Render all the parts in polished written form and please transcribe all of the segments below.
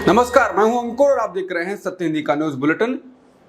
नमस्कार, मैं हूं अंकुर और आप देख रहे हैं सत्य हिंदी का न्यूज बुलेटिन।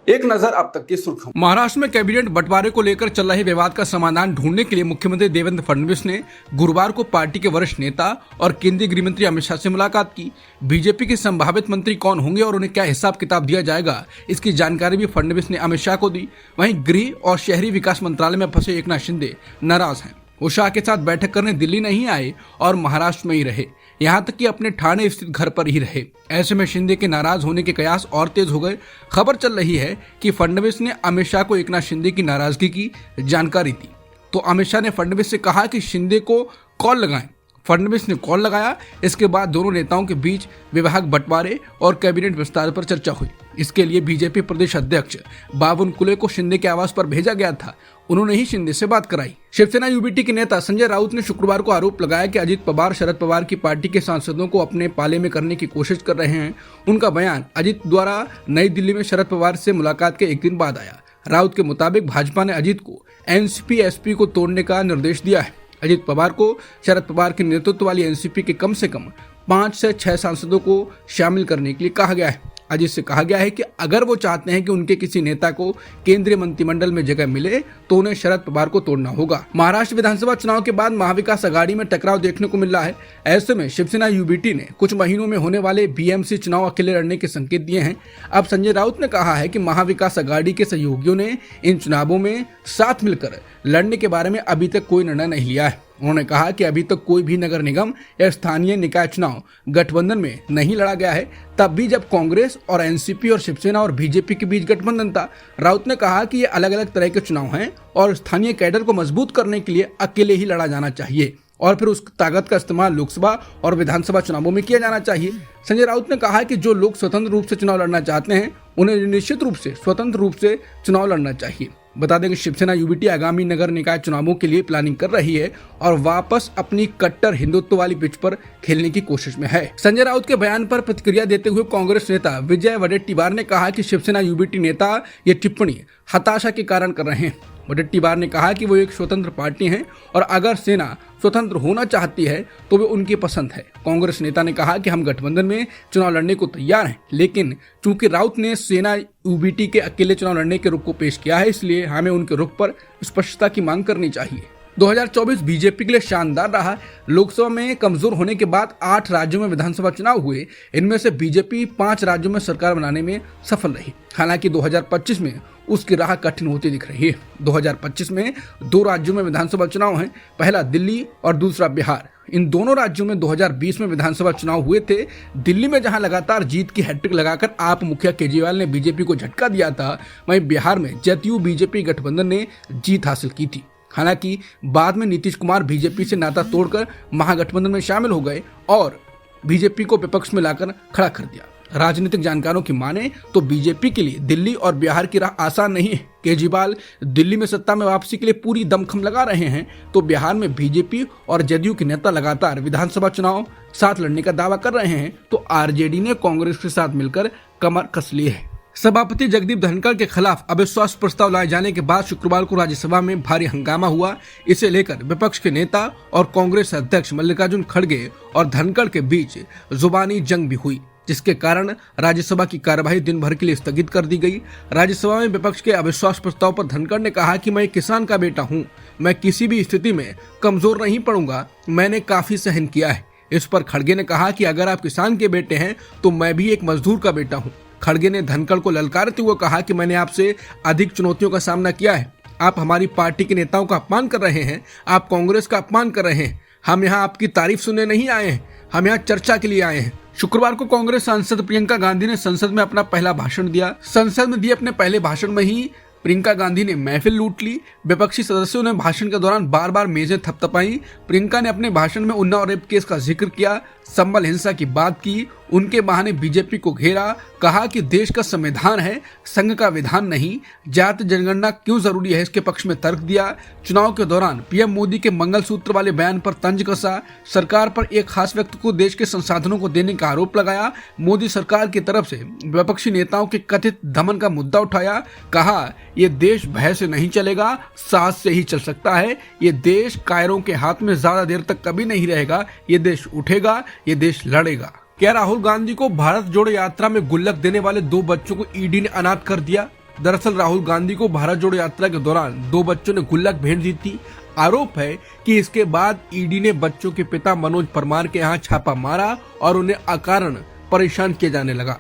एक नजर अब तक की सुर्खियों। महाराष्ट्र में कैबिनेट बंटवारे को लेकर चल रहे विवाद का समाधान ढूंढने के लिए मुख्यमंत्री देवेंद्र फडणवीस ने गुरुवार को पार्टी के वरिष्ठ नेता और केंद्रीय गृह मंत्री अमित शाह से मुलाकात की। बीजेपी के संभावित मंत्री कौन होंगे और उन्हें क्या हिसाब किताब दिया जाएगा, इसकी जानकारी भी फडणवीस ने अमित शाह को दी। वहीं गृह और शहरी विकास मंत्रालय में फंसे एकनाथ शिंदे नाराज हैं। वो शाह के साथ बैठक करने दिल्ली नहीं आए और महाराष्ट्र में ही रहे, यहाँ तक कि अपने ठाणे स्थित घर पर ही रहे। ऐसे में शिंदे के नाराज होने के कयास और तेज हो गए। खबर चल रही है कि फडणवीस ने अमित शाह को एकनाथ शिंदे की नाराजगी की जानकारी दी, तो अमित शाह ने फडणवीस से कहा कि शिंदे को कॉल लगाएं। फडणवीस ने कॉल लगाया। इसके बाद दोनों नेताओं के बीच विभाग बंटवारे और कैबिनेट विस्तार पर चर्चा हुई। इसके लिए बीजेपी प्रदेश अध्यक्ष बावनकुळे को शिंदे के आवास पर भेजा गया था। उन्होंने ही शिंदे से बात कराई। शिवसेना यूबीटी के नेता संजय राउत ने शुक्रवार को आरोप लगाया कि अजित पवार शरद पवार की पार्टी के सांसदों को अपने पाले में करने की कोशिश कर रहे हैं। उनका बयान अजित द्वारा नई दिल्ली में शरद पवार से मुलाकात के एक दिन बाद आया। राउत के मुताबिक भाजपा ने अजित को एनसीपी एसपी को तोड़ने का निर्देश दिया है। अजित पवार को शरद पवार के नेतृत्व वाली एनसीपी के कम से कम 5 से 6 सांसदों को शामिल करने के लिए कहा गया है। अजित से कहा गया है कि अगर वो चाहते हैं कि उनके किसी नेता को केंद्रीय मंत्रिमंडल में जगह मिले तो उन्हें शरद पवार को तोड़ना होगा। महाराष्ट्र विधानसभा चुनाव के बाद महाविकास आघाड़ी में टकराव देखने को मिल रहा है। ऐसे में शिवसेना यूबीटी ने कुछ महीनों में होने वाले बीएमसी चुनाव अकेले लड़ने के संकेत दिए हैं। अब संजय राउत ने कहा है कि महाविकास आघाड़ी के सहयोगियों ने इन चुनावों में साथ मिलकर लड़ने के बारे में अभी तक कोई निर्णय नहीं लिया है। उन्होंने कहा कि अभी तक कोई भी नगर निगम या स्थानीय निकाय चुनाव गठबंधन में नहीं लड़ा गया है, तब भी जब कांग्रेस और एनसीपी और शिवसेना और बीजेपी के बीच गठबंधन था। राउत ने कहा कि ये अलग अलग तरह के चुनाव हैं और स्थानीय कैडर को मजबूत करने के लिए अकेले ही लड़ा जाना चाहिए और फिर उस ताकत का इस्तेमाल लोकसभा और विधानसभा चुनावों में किया जाना चाहिए। संजय राउत ने कहा कि जो लोग स्वतंत्र रूप से चुनाव लड़ना चाहते हैं उन्हें निश्चित रूप से स्वतंत्र रूप से चुनाव लड़ना चाहिए। बता दें कि शिवसेना यूबीटी आगामी नगर निकाय चुनावों के लिए प्लानिंग कर रही है और वापस अपनी कट्टर हिंदुत्व वाली पिच पर खेलने की कोशिश में है। संजय राउत के बयान पर प्रतिक्रिया देते हुए कांग्रेस नेता विजय वडेट्टीवार ने कहा कि शिवसेना यूबीटी नेता ये टिप्पणी हताशा के कारण कर रहे हैं। वडेट्टीवार ने कहा कि वो एक स्वतंत्र पार्टी है और अगर सेना स्वतंत्र होना चाहती है तो वे उनकी पसंद है। कांग्रेस नेता ने कहा कि हम गठबंधन में चुनाव लड़ने को तैयार हैं, लेकिन चूंकि राउत ने सेना यूबीटी के अकेले चुनाव लड़ने के रुख को पेश किया है, इसलिए हमें उनके रुख पर स्पष्टता की मांग करनी चाहिए। 2024 बीजेपी के लिए शानदार रहा। लोकसभा में कमजोर होने के बाद 8 राज्यों में विधानसभा चुनाव हुए। इनमें से बीजेपी 5 राज्यों में सरकार बनाने में सफल रही। हालांकि 2025 में उसकी राह कठिन होती दिख रही है। 2025 में 2 राज्यों में विधानसभा चुनाव हैं, पहला दिल्ली और दूसरा बिहार। इन दोनों राज्यों में 2020 में विधानसभा चुनाव हुए थे। दिल्ली में जहां लगातार जीत की हैट्रिक लगाकर आप मुखिया केजरीवाल ने बीजेपी को झटका दिया था, वहीं बिहार में जदयू बीजेपी गठबंधन ने जीत हासिल की थी। हालांकि बाद में नीतीश कुमार बीजेपी से नाता तोड़कर महागठबंधन में शामिल हो गए और बीजेपी को विपक्ष में लाकर खड़ा कर दिया। राजनीतिक जानकारों की माने तो बीजेपी के लिए दिल्ली और बिहार की राह आसान नहीं है। केजरीवाल दिल्ली में सत्ता में वापसी के लिए पूरी दमखम लगा रहे हैं, तो बिहार में बीजेपी और जदयू के नेता लगातार विधानसभा चुनाव साथ लड़ने का दावा कर रहे हैं, तो आरजेडी ने कांग्रेस के साथ मिलकर कमर कस ली है। सभापति जगदीप धनखड़ के खिलाफ अविश्वास प्रस्ताव लाए जाने के बाद शुक्रवार को राज्यसभा में भारी हंगामा हुआ। इसे लेकर विपक्ष के नेता और कांग्रेस अध्यक्ष मल्लिकार्जुन खड़गे और धनखड़ के बीच जुबानी जंग भी हुई, जिसके कारण राज्यसभा की कार्यवाही दिन भर के लिए स्थगित कर दी गई। राज्यसभा में विपक्ष के अविश्वास प्रस्ताव पर धनखड़ ने कहा कि मैं किसान का बेटा हूं, मैं किसी भी स्थिति में कमजोर नहीं पड़ूंगा, मैंने काफी सहन किया है। इस पर खड़गे ने कहा कि अगर आप किसान के बेटे हैं तो मैं भी एक मजदूर का बेटा हूं। खड़गे ने धनखड़ को ललकारते हुए कहा कि मैंने आपसे अधिक चुनौतियों का सामना किया है। आप हमारी पार्टी के नेताओं का अपमान कर रहे हैं, आप कांग्रेस का अपमान कर रहे हैं। हम यहाँ आपकी तारीफ सुनने नहीं आए हैं, हम यहाँ चर्चा के लिए आए हैं। शुक्रवार को कांग्रेस सांसद प्रियंका गांधी ने संसद में अपना पहला भाषण दिया। संसद में दिए अपने पहले भाषण में ही प्रियंका गांधी ने महफिल लूट ली। विपक्षी सदस्यों ने भाषण के दौरान बार बार मेजें थपथपाई। प्रियंका ने अपने भाषण में उन्नाव रेप केस का जिक्र किया, संबल हिंसा की बात की, उनके बहाने बीजेपी को घेरा, कहा कि देश का संविधान है, संघ का विधान नहीं, जाति जनगणना क्यों जरूरी है इसके पक्ष में तर्क दिया। चुनाव के दौरान पीएम मोदी के मंगलसूत्र वाले बयान पर तंज कसा। सरकार पर एक खास व्यक्ति को देश के संसाधनों को देने का आरोप लगाया। मोदी सरकार की तरफ से विपक्षी नेताओं के कथित दमन का मुद्दा उठाया। कहा ये देश भय से नहीं चलेगा, साहस से ही चल सकता है। ये देश कायरों के हाथ में ज्यादा देर तक कभी नहीं रहेगा। ये देश उठेगा, ये देश लड़ेगा। क्या राहुल गांधी को भारत जोड़ो यात्रा में गुल्लक देने वाले 2 बच्चों को ईडी ने अनाथ कर दिया? दरअसल राहुल गांधी को भारत जोड़ो यात्रा के दौरान 2 बच्चों ने गुल्लक भेंट दी थी। आरोप है कि इसके बाद ईडी ने बच्चों के पिता मनोज परमार के यहाँ छापा मारा और उन्हें अकारण परेशान किया जाने लगा।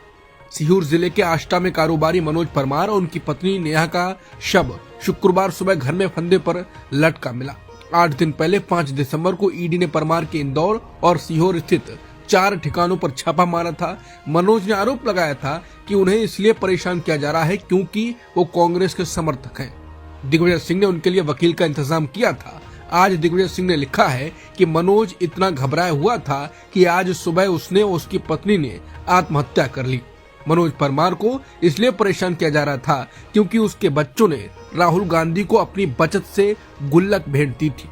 सीहोर जिले के आष्टा में कारोबारी मनोज परमार और उनकी पत्नी नेहा का शव शुक्रवार सुबह घर में फंदे पर लटका मिला। 8 दिन पहले 5 दिसंबर को ईडी ने परमार के इंदौर और सीहोर स्थित 4 ठिकानों पर छापा मारा था। मनोज ने आरोप लगाया था कि उन्हें इसलिए परेशान किया जा रहा है क्योंकि वो कांग्रेस के समर्थक हैं। दिग्विजय सिंह ने उनके लिए वकील का इंतजाम किया था। आज दिग्विजय सिंह ने लिखा है कि मनोज इतना घबराया हुआ था कि आज सुबह उसने और उसकी पत्नी ने आत्महत्या कर ली। मनोज परमार को इसलिए परेशान किया जा रहा था क्योंकि उसके बच्चों ने राहुल गांधी को अपनी बचत से गुल्लक भेंट दी थी।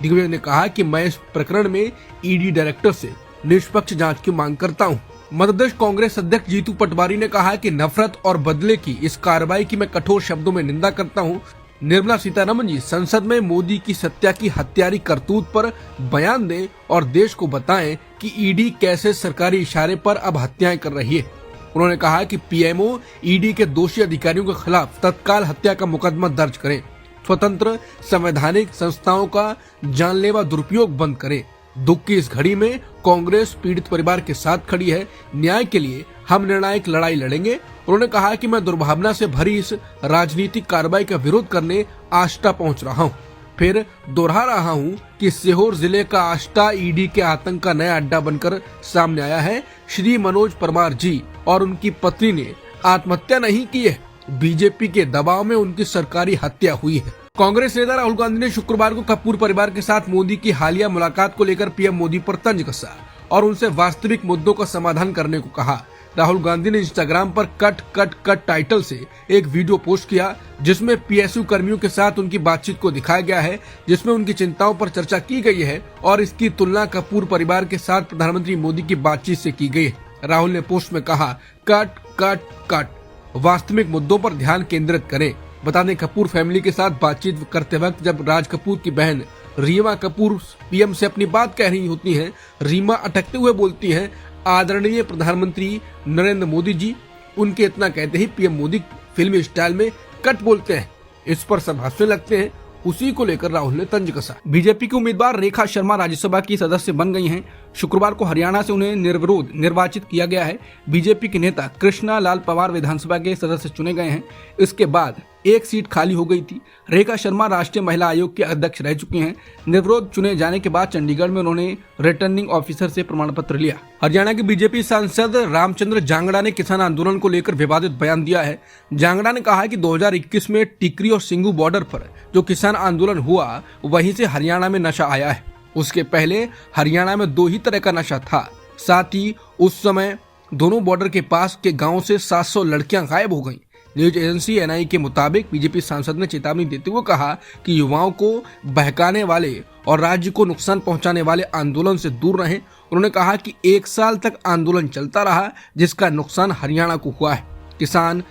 दिग्विजय ने कहा कि मैं इस प्रकरण में ईडी डायरेक्टर से निष्पक्ष जांच की मांग करता हूं। मध्य प्रदेश कांग्रेस अध्यक्ष जीतू पटवारी ने कहा कि नफरत और बदले की इस कार्रवाई की मैं कठोर शब्दों में निंदा करता हूं। निर्मला सीतारमण जी संसद में मोदी की सत्या की हत्यारी करतूत पर बयान दें और देश को बताएं कि ईडी कैसे सरकारी इशारे पर अब हत्याएं कर रही है। उन्होंने कहा कि पीएमओ ईडी के दोषी अधिकारियों के खिलाफ तत्काल हत्या का मुकदमा दर्ज करें, स्वतंत्र संवैधानिक संस्थाओं का जानलेवा दुरुपयोग बंद करें। दुख की इस घड़ी में कांग्रेस पीड़ित परिवार के साथ खड़ी है। न्याय के लिए हम निर्णायक लड़ाई लड़ेंगे। उन्होंने कहा कि मैं दुर्भावना से भरी इस राजनीतिक कार्रवाई का विरोध करने आष्टा पहुंच रहा हूं। फिर दोहरा रहा हूं कि सीहोर जिले का आष्टा ईडी के आतंक का नया अड्डा बनकर सामने आया है। श्री मनोज परमार जी और उनकी पत्नी ने आत्महत्या नहीं की है, बीजेपी के दबाव में उनकी सरकारी हत्या हुई है। कांग्रेस नेता राहुल गांधी ने शुक्रवार को कपूर परिवार के साथ मोदी की हालिया मुलाकात को लेकर पीएम मोदी पर तंज कसा और उनसे वास्तविक मुद्दों का समाधान करने को कहा। राहुल गांधी ने इंस्टाग्राम पर कट कट कट टाइटल से एक वीडियो पोस्ट किया जिसमें पीएसयू कर्मियों के साथ उनकी बातचीत को दिखाया गया है, जिसमें उनकी चिंताओं पर चर्चा की गई है और इसकी तुलना कपूर परिवार के साथ प्रधानमंत्री मोदी की बातचीत से की गई है। राहुल ने पोस्ट में कहा, कट कट कट, वास्तविक मुद्दों पर ध्यान केंद्रित करें। बता दें, कपूर फैमिली के साथ बातचीत करते वक्त जब राज कपूर की बहन रीमा कपूर पीएम से अपनी बात कह रही होती हैं, रीमा अटकते हुए बोलती हैं, आदरणीय प्रधानमंत्री नरेंद्र मोदी जी। उनके इतना कहते ही पीएम मोदी फिल्मी स्टाइल में कट बोलते हैं। इस पर सब हंसने लगते हैं। उसी को लेकर राहुल ने तंज कसा। बीजेपी की उम्मीदवार रेखा शर्मा राज्यसभा की सदस्य बन गई हैं। शुक्रवार को हरियाणा से उन्हें निर्विरोध निर्वाचित किया गया है। बीजेपी के नेता कृष्णा लाल पवार विधानसभा के सदस्य चुने गए हैं। इसके बाद एक सीट खाली हो गई थी। रेखा शर्मा राष्ट्रीय महिला आयोग के अध्यक्ष रह चुकी हैं। निर्विरोध चुने जाने के बाद चंडीगढ़ में उन्होंने रिटर्निंग ऑफिसर से प्रमाण पत्र लिया। हरियाणा के बीजेपी सांसद रामचंद्र जांगड़ा ने किसान आंदोलन को लेकर विवादित बयान दिया है। जांगड़ा ने कहा कि 2021 में टिकरी और सिंगू बॉर्डर पर जो किसान आंदोलन हुआ वहीं से हरियाणा में नशा आया है। उसके पहले हरियाणा में 2 ही तरह का नशा था। साथ ही उस समय दोनों बॉर्डर के पास के गाँव से 700 लड़कियां गायब हो गयी। न्यूज एजेंसी एनआई के मुताबिक बीजेपी सांसद ने चेतावनी देते हुए कहा कि युवाओं को बहकाने वाले और राज्य को नुकसान पहुंचाने वाले आंदोलन से दूर रहें। उन्होंने कहा कि 1 साल तक आंदोलन चलता रहा जिसका नुकसान हरियाणा को हुआ है। किसान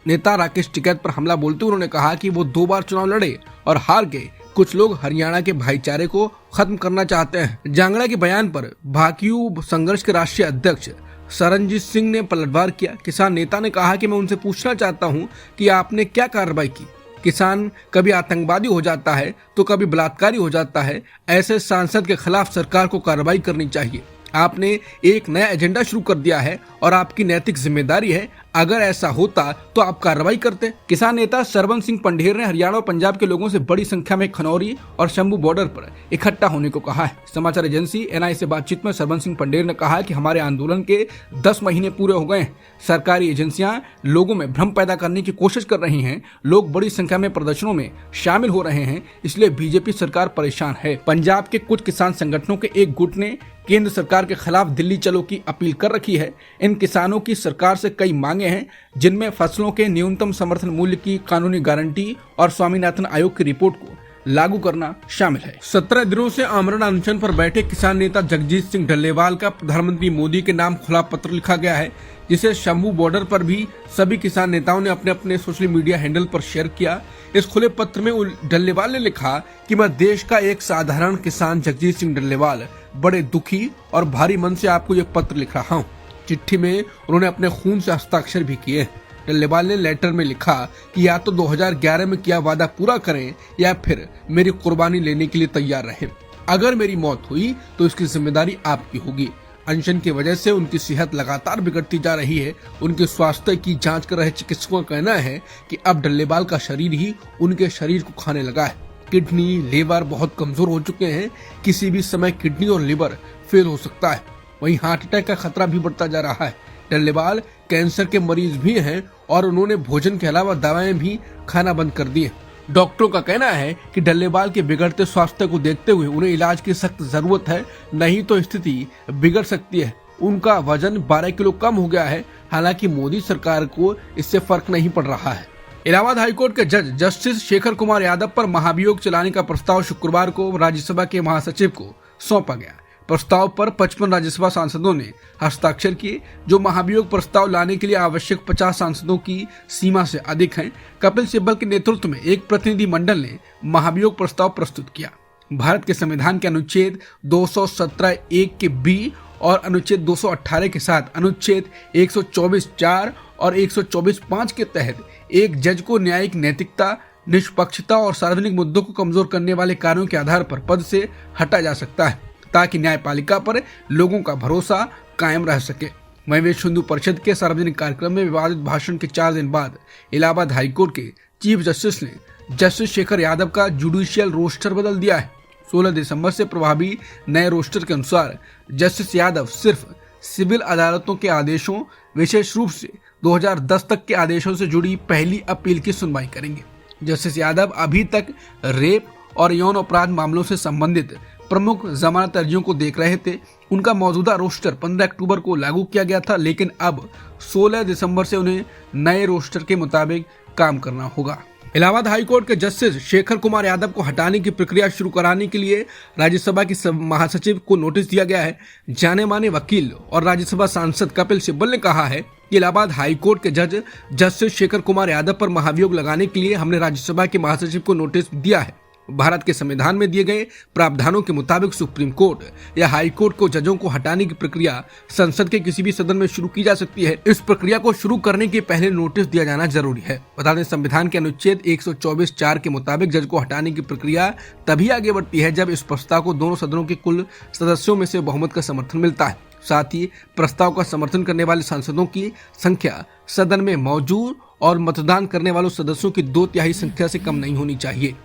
नेता राकेश टिकैत पर हमला बोलते हुए उन्होंने कहा कि वो 2 बार चुनाव लड़े और हार गए। कुछ लोग हरियाणा के भाईचारे को खत्म करना चाहते हैं। जांगड़ा के बयान पर भाकियू संघर्ष के राष्ट्रीय अध्यक्ष सरनजीत सिंह ने पलटवार किया। किसान नेता ने कहा कि मैं उनसे पूछना चाहता हूं कि आपने क्या कार्रवाई की। किसान कभी आतंकवादी हो जाता है तो कभी बलात्कारी हो जाता है। ऐसे सांसद के खिलाफ सरकार को कार्रवाई करनी चाहिए। आपने एक नया एजेंडा शुरू कर दिया है और आपकी नैतिक जिम्मेदारी है। अगर ऐसा होता तो आप कार्रवाई करते। किसान नेता सरवन सिंह पंढेर ने हरियाणा और पंजाब के लोगों से बड़ी संख्या में खनौरी और शंभू बॉर्डर पर इकट्ठा होने को कहा है। समाचार एजेंसी एनआई से बातचीत में सरवन सिंह पंढेर ने कहा कि हमारे आंदोलन के 10 महीने पूरे हो गए हैं। सरकारी एजेंसियां लोगों में भ्रम पैदा करने की कोशिश कर रही हैं। लोग बड़ी संख्या में प्रदर्शनों में शामिल हो रहे हैं, इसलिए बीजेपी सरकार परेशान है। पंजाब के कुछ किसान संगठनों के एक गुट ने केंद्र सरकार के खिलाफ दिल्ली चलो की अपील कर रखी है। इन किसानों की सरकार से कई मांगे हैं, जिनमें फसलों के न्यूनतम समर्थन मूल्य की कानूनी गारंटी और स्वामीनाथन आयोग की रिपोर्ट को लागू करना शामिल है। 17 दिनों से आमरण अनशन पर बैठे किसान नेता जगजीत सिंह डल्लेवाल का प्रधानमंत्री मोदी के नाम खुला पत्र लिखा गया है, जिसे शंभू बॉर्डर पर भी सभी किसान नेताओं ने अपने अपने सोशल मीडिया हैंडल पर शेयर किया। इस खुले पत्र में डल्लेवाल ने लिखा कि मैं देश का एक साधारण किसान जगजीत सिंह डल्लेवाल बड़े दुखी और भारी मन से आपको ये पत्र लिख रहा हूँ। चिट्ठी में उन्होंने अपने खून से हस्ताक्षर भी किए हैं। डल्लेवाल ने लेटर में लिखा कि या तो 2011 में किया वादा पूरा करें या फिर मेरी कुर्बानी लेने के लिए तैयार रहें। अगर मेरी मौत हुई तो इसकी जिम्मेदारी आपकी होगी। अनशन की वजह से उनकी सेहत लगातार बिगड़ती जा रही है। उनके स्वास्थ्य की जांच कर रहे चिकित्सकों का कहना है कि अब डल्लेवाल का शरीर ही उनके शरीर को खाने लगा है। किडनी, लीवर बहुत कमजोर हो चुके हैं। किसी भी समय किडनी और लीवर फेल हो सकता है। वहीं हार्ट अटैक का खतरा भी बढ़ता जा रहा है। डल्लेवाल कैंसर के मरीज भी हैं और उन्होंने भोजन के अलावा दवाएं भी खाना बंद कर दी है। डॉक्टरों का कहना है कि डल्लेवाल के बिगड़ते स्वास्थ्य को देखते हुए उन्हें इलाज की सख्त जरूरत है, नहीं तो स्थिति बिगड़ सकती है। उनका वजन 12 किलो कम हो गया है। हालांकि मोदी सरकार को इससे फर्क नहीं पड़ रहा है। इलाहाबाद हाईकोर्ट के जज जस्टिस शेखर कुमार यादव पर महाभियोग चलाने का प्रस्ताव शुक्रवार को राज्यसभा के महासचिव को सौंपा गया। प्रस्ताव पर 55 राज्यसभा सांसदों ने हस्ताक्षर किए, जो महाभियोग प्रस्ताव लाने के लिए आवश्यक 50 सांसदों की सीमा से अधिक हैं। कपिल सिब्बल के नेतृत्व में एक प्रतिनिधि मंडल ने महाभियोग प्रस्ताव प्रस्तुत किया। भारत के संविधान के अनुच्छेद 217(1) के बी और अनुच्छेद 218 के साथ अनुच्छेद 124(4) और 124(5) के तहत एक जज को न्यायिक नैतिकता, निष्पक्षता और सार्वजनिक मुद्दों को कमजोर करने वाले कार्यों के आधार पर पद से हटा जा सकता है, ताकि न्यायपालिका पर लोगों का भरोसा कायम रह सके। वहीं विश्व हिंदू परिषद के सार्वजनिक कार्यक्रम में विवादित भाषण के 4 दिन बाद इलाहाबाद हाईकोर्ट के चीफ जस्टिस ने जस्टिस शेखर यादव का जुडिशियल रोस्टर बदल दिया है। 16 दिसंबर से प्रभावी नए रोस्टर के अनुसार जस्टिस यादव सिर्फ सिविल अदालतों के आदेशों, विशेष रूप से 2010 तक के आदेशों से जुड़ी पहली अपील की सुनवाई करेंगे। जस्टिस यादव अभी तक रेप और यौन अपराध मामलों से संबंधित प्रमुख जमानत अर्जियों को देख रहे थे। उनका मौजूदा रोस्टर 15 अक्टूबर को लागू किया गया था, लेकिन अब 16 दिसंबर से उन्हें नए रोस्टर के मुताबिक काम करना होगा। इलाहाबाद हाईकोर्ट के जस्टिस शेखर कुमार यादव को हटाने की प्रक्रिया शुरू कराने के लिए राज्यसभा के महासचिव को नोटिस दिया गया है। जाने माने वकील और राज्यसभा सांसद कपिल सिब्बल ने कहा है कि इलाहाबाद हाईकोर्ट के जज जस्टिस शेखर कुमार यादव पर महाभियोग लगाने के लिए हमने राज्यसभा के महासचिव को नोटिस दिया है। भारत के संविधान में दिए गए प्रावधानों के मुताबिक सुप्रीम कोर्ट या हाई कोर्ट को जजों को हटाने की प्रक्रिया संसद के किसी भी सदन में शुरू की जा सकती है। इस प्रक्रिया को शुरू करने के पहले नोटिस दिया जाना जरूरी है। बता दें, संविधान के अनुच्छेद 124(4) के मुताबिक जज को हटाने की प्रक्रिया तभी आगे बढ़ती है जब इस प्रस्ताव को दोनों सदनों के कुल सदस्यों में से बहुमत का समर्थन मिलता है। साथ ही प्रस्ताव का समर्थन करने वाले सांसदों की संख्या सदन में मौजूद और मतदान करने वालों सदस्यों की 2/3 संख्या से कम नहीं होनी चाहिए।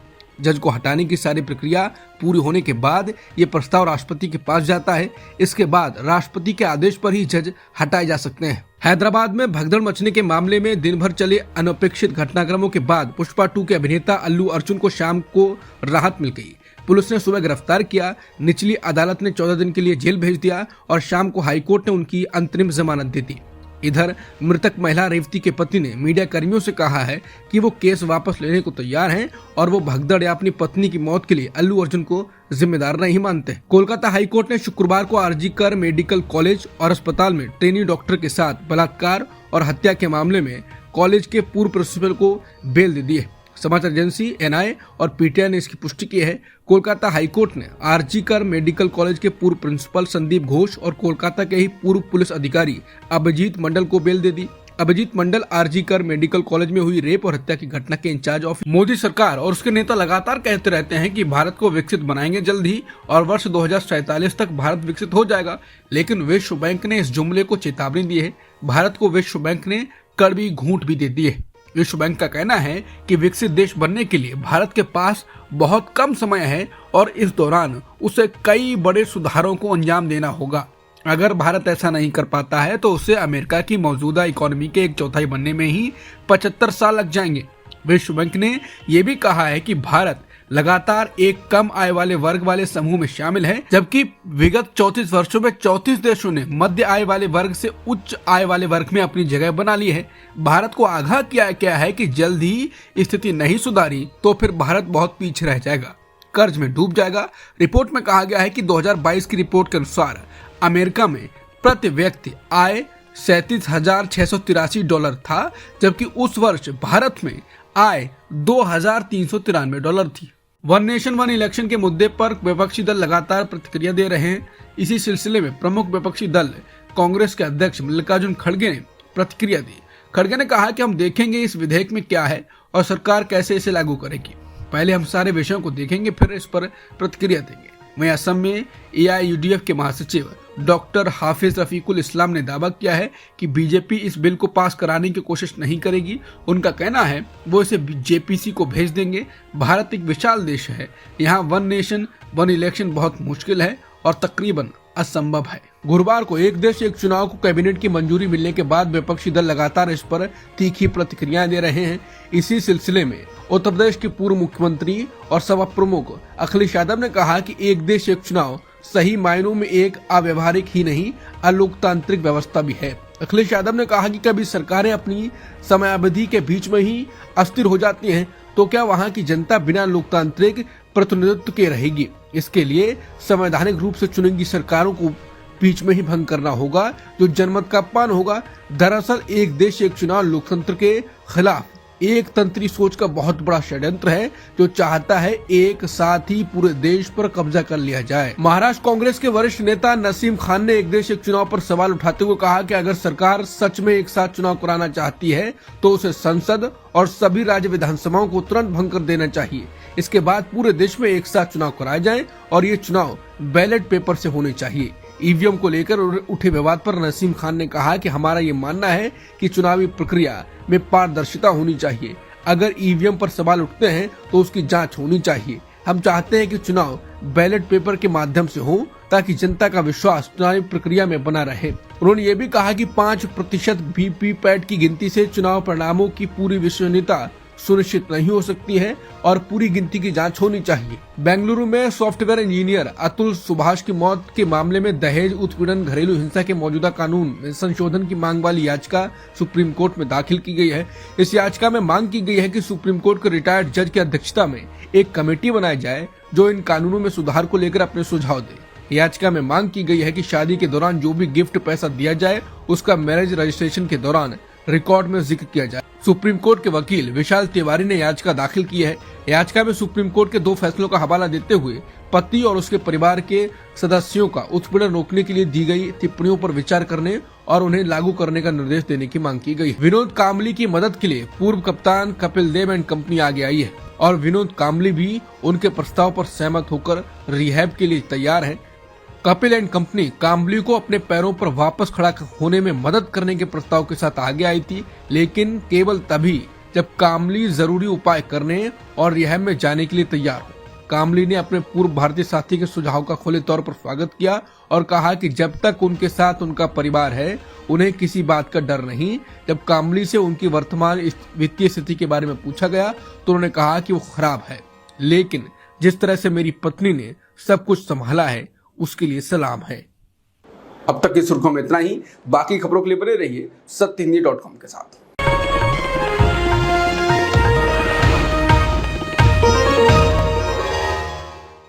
जज को हटाने की सारी प्रक्रिया पूरी होने के बाद ये प्रस्ताव राष्ट्रपति के पास जाता है। इसके बाद राष्ट्रपति के आदेश पर ही जज हटाए जा सकते हैं। हैदराबाद में भगदड़ मचने के मामले में दिन भर चले अनपेक्षित घटनाक्रमों के बाद पुष्पा 2 के अभिनेता अल्लू अर्जुन को शाम को राहत मिल गई। पुलिस ने सुबह गिरफ्तार किया, निचली अदालत ने 14 दिन के लिए जेल भेज दिया और शाम को हाईकोर्ट ने उनकी अंतरिम जमानत दे दी। इधर मृतक महिला रेवती के पति ने मीडिया कर्मियों से कहा है कि वो केस वापस लेने को तैयार हैं और वो भगदड़ या अपनी पत्नी की मौत के लिए अल्लू अर्जुन को जिम्मेदार नहीं मानते। कोलकाता हाईकोर्ट ने शुक्रवार को आरजीकर मेडिकल कॉलेज और अस्पताल में ट्रेनी डॉक्टर के साथ बलात्कार और हत्या के मामले में कॉलेज के पूर्व प्रिंसिपल को बेल दे दी है। समाचार एजेंसी एनआई और पीटीआई ने इसकी पुष्टि की है। कोलकाता हाईकोर्ट ने आरजीकर मेडिकल कॉलेज के पूर्व प्रिंसिपल संदीप घोष और कोलकाता के ही पूर्व पुलिस अधिकारी अभिजीत मंडल को बेल दे दी। अभिजीत मंडल आरजीकर मेडिकल कॉलेज में हुई रेप और हत्या की घटना के इंचार्ज ऑफ। मोदी सरकार और उसके नेता लगातार कहते रहते हैं कि भारत को विकसित बनाएंगे जल्द ही और वर्ष 2047 तक भारत विकसित हो जाएगा, लेकिन विश्व बैंक ने इस जुमले को चेतावनी दी है। भारत को विश्व बैंक ने कड़वी घूंट भी दे दी है। विश्व बैंक का कहना है कि विकसित देश बनने के लिए भारत के पास बहुत कम समय है और इस दौरान उसे कई बड़े सुधारों को अंजाम देना होगा। अगर भारत ऐसा नहीं कर पाता है तो उसे अमेरिका की मौजूदा इकोनॉमी के 1/4 बनने में ही 75 साल लग जाएंगे। विश्व बैंक ने यह भी कहा है कि भारत लगातार एक कम आय वाले वर्ग वाले समूह में शामिल है, जबकि विगत 34 वर्षों में 34 देशों ने मध्य आय वाले वर्ग से उच्च आय वाले वर्ग में अपनी जगह बना ली है। भारत को आगाह किया गया है कि जल्द ही स्थिति नहीं सुधारी तो फिर भारत बहुत पीछे रह जाएगा, कर्ज में डूब जाएगा। रिपोर्ट में कहा गया है कि 2022 की रिपोर्ट के अनुसार अमेरिका में प्रति व्यक्ति आय $37,683 था, जबकि उस वर्ष भारत में आय $2,393 थी। वन नेशन वन इलेक्शन के मुद्दे पर विपक्षी दल लगातार प्रतिक्रिया दे रहे हैं। इसी सिलसिले में प्रमुख विपक्षी दल कांग्रेस के अध्यक्ष मल्लिकार्जुन खड़गे ने प्रतिक्रिया दी। खड़गे ने कहा कि हम देखेंगे इस विधेयक में क्या है और सरकार कैसे इसे लागू करेगी। पहले हम सारे विषयों को देखेंगे, फिर इस पर प्रतिक्रिया देंगे। वहीं असम में AIUDF के महासचिव डॉक्टर हाफिज रफीकुल इस्लाम ने दावा किया है कि बीजेपी इस बिल को पास कराने की कोशिश नहीं करेगी। उनका कहना है वो इसे JPC को भेज देंगे। भारत एक विशाल देश है, यहाँ वन नेशन वन इलेक्शन बहुत मुश्किल है और तकरीबन असंभव है। गुरुवार को एक देश एक चुनाव को कैबिनेट की मंजूरी मिलने के बाद विपक्षी दल लगातार इस पर तीखी प्रतिक्रियाएं दे रहे हैं। इसी सिलसिले में उत्तर प्रदेश के पूर्व मुख्यमंत्री और सपा प्रमुख अखिलेश यादव ने कहा कि एक देश एक चुनाव सही मायनों में एक अव्यवहारिक ही नहीं, अलोकतांत्रिक व्यवस्था भी है। अखिलेश यादव ने कहा कि कभी सरकारें अपनी समयावधि के बीच में ही अस्थिर हो जाती हैं, तो क्या वहां की जनता बिना लोकतांत्रिक प्रतिनिधित्व के रहेगी? इसके लिए संवैधानिक रूप से चुनेगी सरकारों को बीच में ही भंग करना होगा, जो जनमत का अपमान होगा। दरअसल एक देश एक चुनाव लोकतंत्र के खिलाफ एक तंत्री सोच का बहुत बड़ा षड्यंत्र है, जो चाहता है एक साथ ही पूरे देश पर कब्जा कर लिया जाए। महाराष्ट्र कांग्रेस के वरिष्ठ नेता नसीम खान ने एक देश एक चुनाव पर सवाल उठाते हुए कहा कि अगर सरकार सच में एक साथ चुनाव कराना चाहती है तो उसे संसद और सभी राज्य विधानसभाओं को तुरंत भंग कर देना चाहिए। इसके बाद पूरे देश में एक साथ चुनाव कराए जाए और ये चुनाव बैलेट पेपर से होने चाहिए। EVM को लेकर उठे विवाद पर नसीम खान ने कहा कि हमारा ये मानना है कि चुनावी प्रक्रिया में पारदर्शिता होनी चाहिए। अगर EVM पर सवाल उठते हैं तो उसकी जांच होनी चाहिए। हम चाहते हैं कि चुनाव बैलेट पेपर के माध्यम से हो ताकि जनता का विश्वास चुनावी प्रक्रिया में बना रहे। उन्होंने ये भी कहा कि 5% VVPAT की गिनती से चुनाव परिणामों की पूरी विश्वसनीयता सुनिश्चित नहीं हो सकती है और पूरी गिनती की जांच होनी चाहिए। बेंगलुरु में सॉफ्टवेयर इंजीनियर अतुल सुभाष की मौत के मामले में दहेज, उत्पीड़न, घरेलू हिंसा के मौजूदा कानून में संशोधन की मांग वाली याचिका सुप्रीम कोर्ट में दाखिल की गई है। इस याचिका में मांग की गई है कि सुप्रीम कोर्ट के रिटायर्ड जज की अध्यक्षता में एक कमेटी बनाई जाए जो इन कानूनों में सुधार को लेकर अपने सुझाव दे। याचिका में मांग की गई है कि शादी के दौरान जो भी गिफ्ट पैसा दिया जाए उसका मैरिज रजिस्ट्रेशन के दौरान रिकॉर्ड में जिक्र किया जाए। सुप्रीम कोर्ट के वकील विशाल तिवारी ने याचिका दाखिल की है। याचिका में सुप्रीम कोर्ट के 2 फैसलों का हवाला देते हुए पति और उसके परिवार के सदस्यों का उत्पीड़न रोकने के लिए दी गई टिप्पणियों पर विचार करने और उन्हें लागू करने का निर्देश देने की मांग की गई। विनोद कांबली की मदद के लिए पूर्व कप्तान कपिल देव एंड कंपनी आगे आई है और विनोद कांबली भी उनके प्रस्ताव पर सहमत होकर रिहैब के लिए तैयार है। कपिल एंड कंपनी कांबली को अपने पैरों पर वापस खड़ा होने में मदद करने के प्रस्ताव के साथ आगे आई थी, लेकिन केवल तभी जब कांबली जरूरी उपाय करने और रिहैब में जाने के लिए तैयार हो। कांबली ने अपने पूर्व भारतीय साथी के सुझाव का खुले तौर पर स्वागत किया और कहा कि जब तक उनके साथ उनका परिवार है उन्हें किसी बात का डर नहीं। जब कांबली से उनकी वर्तमान वित्तीय स्थिति के बारे में पूछा गया तो उन्होंने कहा कि वो खराब है, लेकिन जिस तरह से मेरी पत्नी ने सब कुछ संभाला है उसके लिए सलाम है। अब तक की सुर्खियों में इतना ही। बाकी खबरों के लिए बने रहिए सत्यहिंदी.com के साथ।